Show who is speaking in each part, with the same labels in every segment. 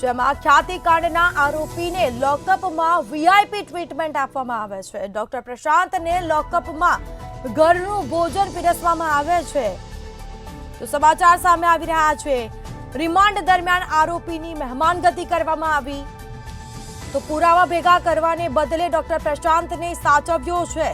Speaker 1: જેમાં ખ્યાતિકાંડના આરોપીને લોકઅપમાં VIP treatment આપવામાં આવે છે। ડોક્ટર પ્રશાંતને લોકઅપમાં ઘરનું ભોજન પીરસવામાં આવે છે। તો સમાચાર સામે આવી રહ્યા છે। રિમાન્ડ દરમિયાન આરોપીની મહેમાનગતિ કરવામાં આવી, તો પુરાવા ભેગા કરવાને બદલે ડોક્ટર પ્રશાંતને સાચવ્યો છે।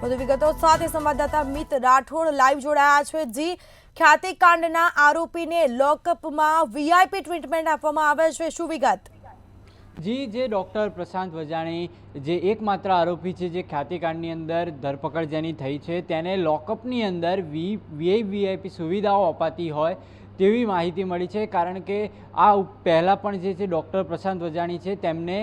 Speaker 1: વધુ વિગતો સાથે સંવાદદાતા મિત રાઠોડ લાઈવ જોડાયા છે। જી, ખ્યાતિકાંડના આરોપીને લોકઅપમાં વીઆઈપી ટ્રીટમેન્ટ આપવામાં આવે છે, શું વિગત?
Speaker 2: જી, જે ડૉક્ટર પ્રશાંત વજાણી જે એકમાત્ર આરોપી છે જે ખ્યાતિકાંડની અંદર ધરપકડ જેની થઈ છે, તેને લોકઅપની અંદર વીઆઈપી સુવિધાઓ અપાતી હોય તેવી માહિતી મળી છે। કારણ કે આ પહેલાં પણ જે છે ડૉક્ટર પ્રશાંત વજાણી છે તેમને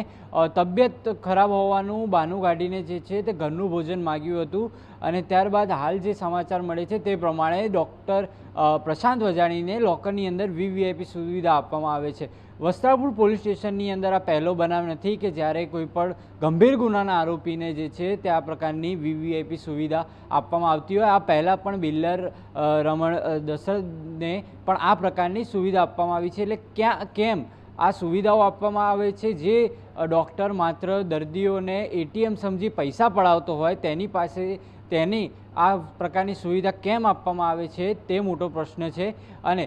Speaker 2: તબિયત ખરાબ હોવાનું બહાનું કાઢીને જે છે તે ઘરનું ભોજન માગ્યું હતું, અને ત્યારબાદ હાલ જે સમાચાર મળે છે તે પ્રમાણે ડૉક્ટર પ્રશાંત વજાણીને લોકરની અંદર વીવીઆઈપી સુવિધા આપવામાં આવે છે। વસ્ત્રાપુર પોલીસ સ્ટેશનની અંદર આ પહેલો બનાવ નથી કે જ્યારે કોઈ પણ ગંભીર ગુનાના આરોપીને જે છે તે આ પ્રકારની વીવીઆઈપી સુવિધા આપવામાં આવતી હોય। આ પહેલાં પણ બિલ્ડર રમણ દશરથને પણ આ પ્રકારની સુવિધા આપવામાં આવી છે। એટલે કેમ આ સુવિધાઓ આપવામાં આવે છે? જે ડૉક્ટર માત્ર દર્દીઓને એટીએમ સમજી પૈસા પડાવતો હોય તેની આ પ્રકારની સુવિધા કેમ આપવામાં આવે છે તે મોટો પ્રશ્ન છે। અને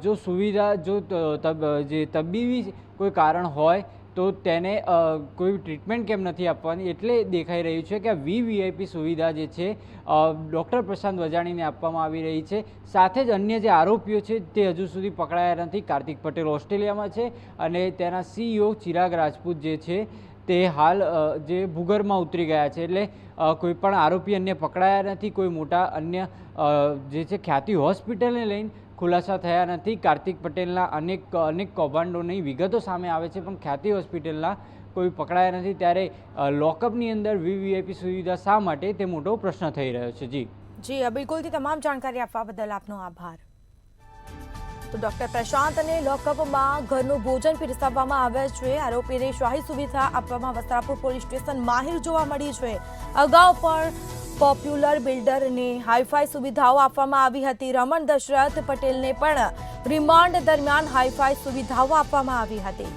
Speaker 2: જો સુવિધા જે તબીબી કોઈ કારણ હોય તો તેને કોઈ ટ્રીટમેન્ટ કેમ નથી આપવાની, એટલે દેખાઈ રહ્યું છે કે આ વીવીઆઈપી સુવિધા જે છે ડૉક્ટર પ્રશાંત વજાણીને આપવામાં આવી રહી છે। સાથે જ અન્ય જે આરોપીઓ છે તે હજુ સુધી પકડાયા નથી। કાર્તિક પટેલ ઓસ્ટ્રેલિયામાં છે અને તેના સીઈઓ ચિરાગ રાજપૂત જે છે તે હાલ જે ભૂગર્ભમાં ઉતરી ગયા છે। એટલે કોઈ પણ આરોપી અન્ય પકડાયા નથી। કોઈ મોટા અન્ય જે છે ખ્યાતિ હોસ્પિટલને લઈને ખુલાસા થયા નથી। કાર્તિક પટેલના અનેક કૌભાંડોની વિગતો સામે આવે છે, પણ ખ્યાતિ હોસ્પિટલના કોઈ પકડાયા નથી। ત્યારે લોકઅપની અંદર વીવીઆઈપી સુવિધા શા માટે, તે મોટો પ્રશ્ન થઈ રહ્યો છે।
Speaker 1: જી, બિલકુલથી તમામ જાણકારી આપવા બદલ આપનો આભાર। તો ડોક્ટર પ્રશાંતને લોકઅપમાં ઘરનું ભોજન પીરસાવવામાં આવે છે। આરોપીને શાહી સુવિધા આપવામાં વસ્ત્રાપુર પોલીસ સ્ટેશન માહિર જોવા મળી છે। અગાઉ પણ પોપ્યુલર બિલ્ડરને હાઈફાઈ સુવિધાઓ આપવામાં આવી હતી। રમણ દશરથ પટેલને પણ રિમાન્ડ દરમિયાન હાઈફાઈ સુવિધાઓ આપવામાં આવી હતી।